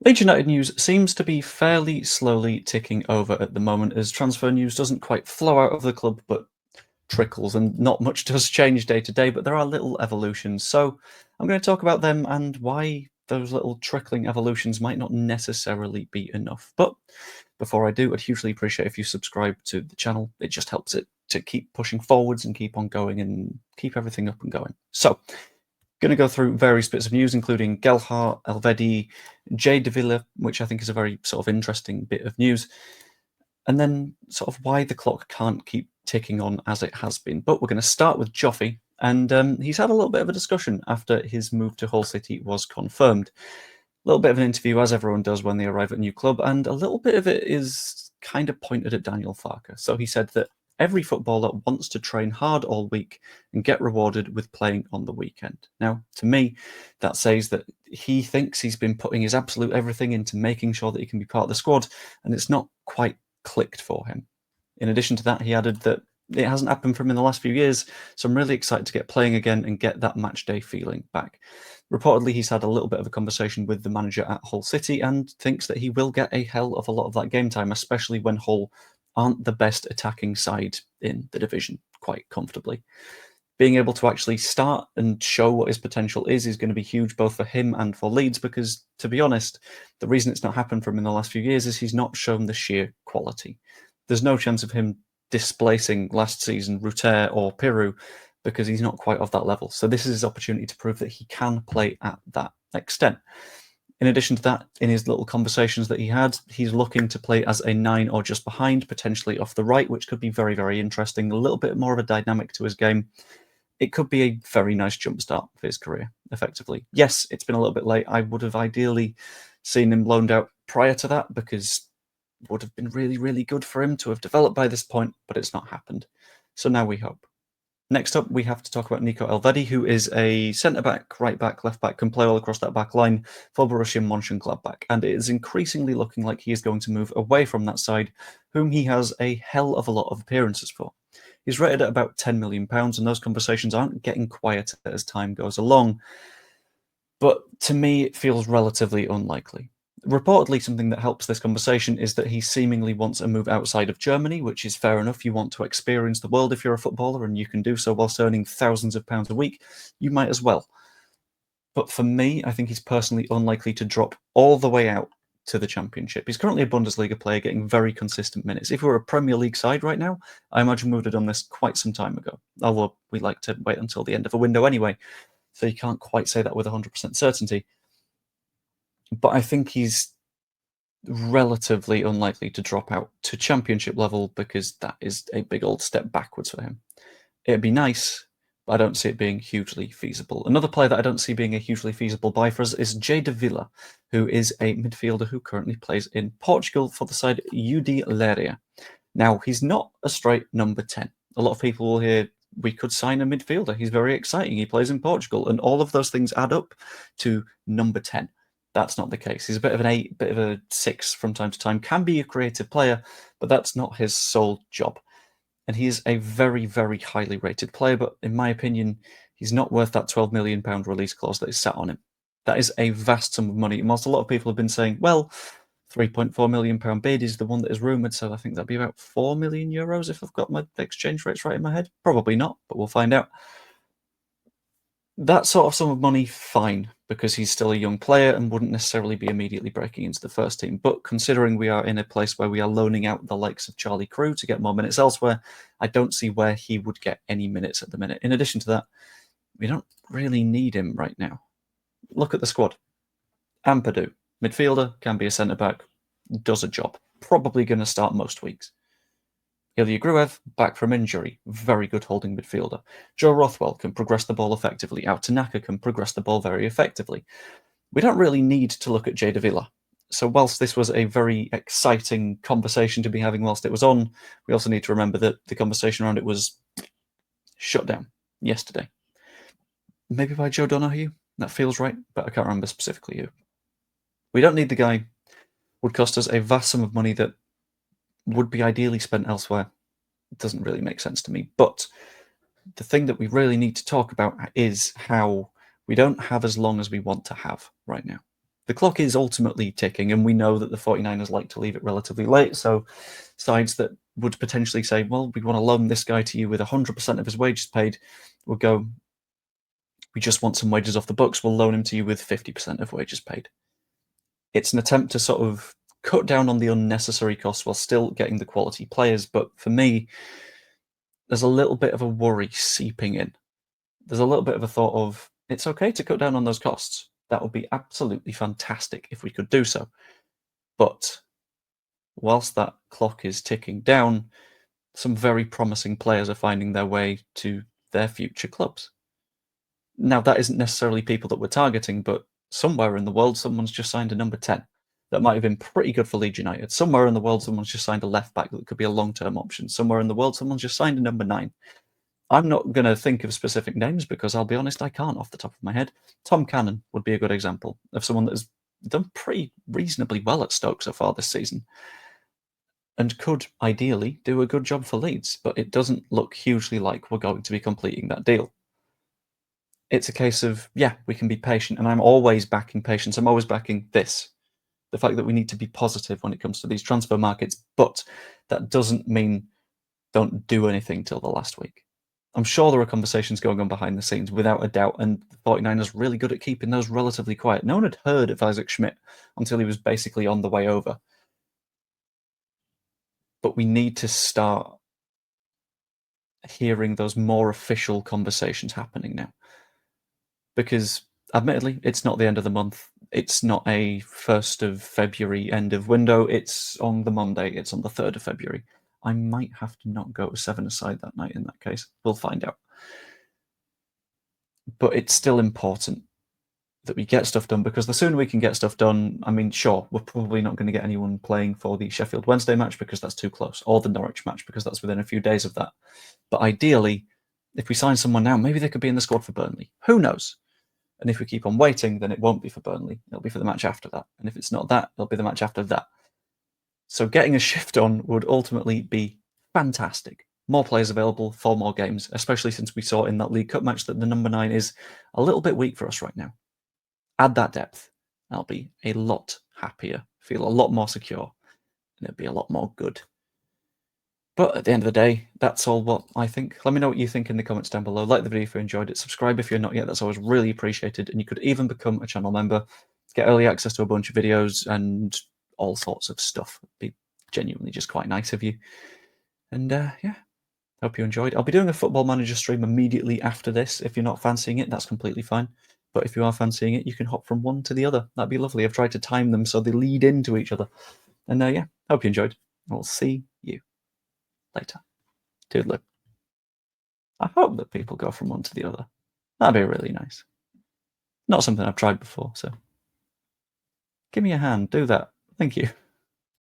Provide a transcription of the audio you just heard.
Leeds United news seems to be fairly slowly ticking over at the moment as transfer news doesn't quite flow out of the club but trickles, and not much does change day to day, but there are little evolutions. So I'm going to talk about them and why those little trickling evolutions might not necessarily be enough. But before I do, I'd hugely appreciate if you subscribe to the channel. It just helps it to keep pushing forwards and keep on going and keep everything up and going. So going to go through various bits of news, including Gelhardt, Elvedi, Jay de Villa, which I think is a very sort of interesting bit of news, and then sort of why the clock can't keep ticking on as it has been. But we're going to start with Joffy, and he's had a little bit of a discussion after his move to Hull City was confirmed. A little bit of an interview, as everyone does when they arrive at a new club, and a little bit of it is kind of pointed at Daniel Farke. So he said that every footballer wants to train hard all week and get rewarded with playing on the weekend. Now, to me, that says that he thinks he's been putting his absolute everything into making sure that he can be part of the squad, and it's not quite clicked for him. In addition to that, he added that it hasn't happened for him in the last few years, so I'm really excited to get playing again and get that match day feeling back. Reportedly, he's had a little bit of a conversation with the manager at Hull City and thinks that he will get a hell of a lot of that game time, especially when Hull aren't the best attacking side in the division quite comfortably. Being able to actually start and show what his potential is going to be huge both for him and for Leeds because, to be honest, the reason it's not happened for him in the last few years is he's not shown the sheer quality. There's no chance of him displacing last season Ruter or Piru because he's not quite of that level. So this is his opportunity to prove that he can play at that extent. In addition to that, in his little conversations that he had, he's looking to play as a 9 or just behind, potentially off the right, which could be very, very interesting. A little bit more of a dynamic to his game. It could be a very nice jumpstart for his career, effectively. Yes, it's been a little bit late. I would have ideally seen him loaned out prior to that because it would have been really, really good for him to have developed by this point, but it's not happened. So now we hope. Next up, we have to talk about Nico Elvedi, who is a centre-back, right-back, left-back, can play all across that back line for Borussia Mönchengladbach, and it is increasingly looking like he is going to move away from that side, whom he has a hell of a lot of appearances for. He's rated at about £10 million, and those conversations aren't getting quieter as time goes along, but to me, it feels relatively unlikely. Reportedly, something that helps this conversation is that he seemingly wants a move outside of Germany, which is fair enough. You want to experience the world if you're a footballer, and you can do so whilst earning thousands of pounds a week. You might as well. But for me, I think he's personally unlikely to drop all the way out to the Championship. He's currently a Bundesliga player getting very consistent minutes. If we were a Premier League side right now, I imagine we would have done this quite some time ago. Although we like to wait until the end of a window anyway, so you can't quite say that with 100% certainty. But I think he's relatively unlikely to drop out to Championship level because that is a big old step backwards for him. It'd be nice, but I don't see it being hugely feasible. Another player that I don't see being a hugely feasible buy for us is Jay de Villa, who is a midfielder who currently plays in Portugal for the side UD Leiria. Now, he's not a straight number 10. A lot of people will hear, we could sign a midfielder. He's very exciting. He plays in Portugal. And all of those things add up to number 10. That's not the case. He's a bit of an 8, bit of a 6 from time to time. Can be a creative player, but that's not his sole job. And he is a very, very highly rated player, but in my opinion, he's not worth that £12 million release clause that is sat on him. That is a vast sum of money. And whilst a lot of people have been saying, well, £3.4 million bid is the one that is rumoured, so I think that'd be about €4 million if I've got my exchange rates right in my head. Probably not, but we'll find out. That sort of sum of money, fine, because he's still a young player and wouldn't necessarily be immediately breaking into the first team. But considering we are in a place where we are loaning out the likes of Charlie Crew to get more minutes elsewhere, I don't see where he would get any minutes at the minute. In addition to that, we don't really need him right now. Look at the squad. Ampadu, midfielder, can be a centre-back, does a job. Probably going to start most weeks. Ilya Gruev, back from injury, very good holding midfielder. Joe Rothwell can progress the ball effectively. Out Tanaka can progress the ball very effectively. We don't really need to look at Jay de Villa. So whilst this was a very exciting conversation to be having whilst it was on, we also need to remember that the conversation around it was shut down yesterday. Maybe by Joe Donoghue? That feels right, but I can't remember specifically who. We don't need the guy. Would cost us a vast sum of money that would be ideally spent elsewhere. It doesn't really make sense to me. But the thing that we really need to talk about is how we don't have as long as we want to have right now. the clock is ultimately ticking, and we know that the 49ers like to leave it relatively late. So sides that would potentially say, well, we want to loan this guy to you with 100% of his wages paid, will go, we just want some wages off the books, we'll loan him to you with 50% of wages paid. It's an attempt to sort of cut down on the unnecessary costs while still getting the quality players. But for me, there's a little bit of a worry seeping in. There's a little bit of a thought of, it's okay to cut down on those costs. That would be absolutely fantastic if we could do so. But whilst that clock is ticking down, some very promising players are finding their way to their future clubs. Now, that isn't necessarily people that we're targeting, but somewhere in the world, someone's just signed a number 10 that might have been pretty good for Leeds United. Somewhere in the world, someone's just signed a left back that could be a long-term option. Somewhere in the world, someone's just signed a number 9. I'm not going to think of specific names because I'll be honest, I can't off the top of my head. Tom Cannon would be a good example of someone that has done pretty reasonably well at Stoke so far this season and could ideally do a good job for Leeds, but it doesn't look hugely like we're going to be completing that deal. It's a case of, yeah, we can be patient, and I'm always backing patience. I'm always backing this, the fact that we need to be positive when it comes to these transfer markets, but that doesn't mean don't do anything till the last week. I'm sure there are conversations going on behind the scenes, without a doubt, and the 49ers are really good at keeping those relatively quiet. No one had heard of Isaac Schmidt until he was basically on the way over. But we need to start hearing those more official conversations happening now. Because, admittedly, it's not the end of the month. It's not a 1st of February end of window. It's on the Monday. It's on the 3rd of February. I might have to not go to 7-a-side that night in that case. We'll find out. But it's still important that we get stuff done, because the sooner we can get stuff done, I mean, sure, we're probably not going to get anyone playing for the Sheffield Wednesday match because that's too close, or the Norwich match because that's within a few days of that. But ideally, if we sign someone now, maybe they could be in the squad for Burnley. Who knows? And if we keep on waiting, then it won't be for Burnley. It'll be for the match after that. And if it's not that, it'll be the match after that. So getting a shift on would ultimately be fantastic. More players available for more games, especially since we saw in that League Cup match that the number 9 is a little bit weak for us right now. Add that depth. I'll be a lot happier, feel a lot more secure, and it'll be a lot more good. But at the end of the day, that's all what I think. Let me know what you think in the comments down below. Like the video if you enjoyed it. Subscribe if you're not yet. That's always really appreciated. And you could even become a channel member, get early access to a bunch of videos and all sorts of stuff. It'd be genuinely just quite nice of you. And yeah, hope you enjoyed. I'll be doing a Football Manager stream immediately after this. If you're not fancying it, that's completely fine. But if you are fancying it, you can hop from one to the other. That'd be lovely. I've tried to time them so they lead into each other. And yeah, hope you enjoyed. I'll see you later. Toodaloo. I hope that people go from one to the other. That'd be really nice. Not something I've tried before, so give me a hand. Do that. Thank you.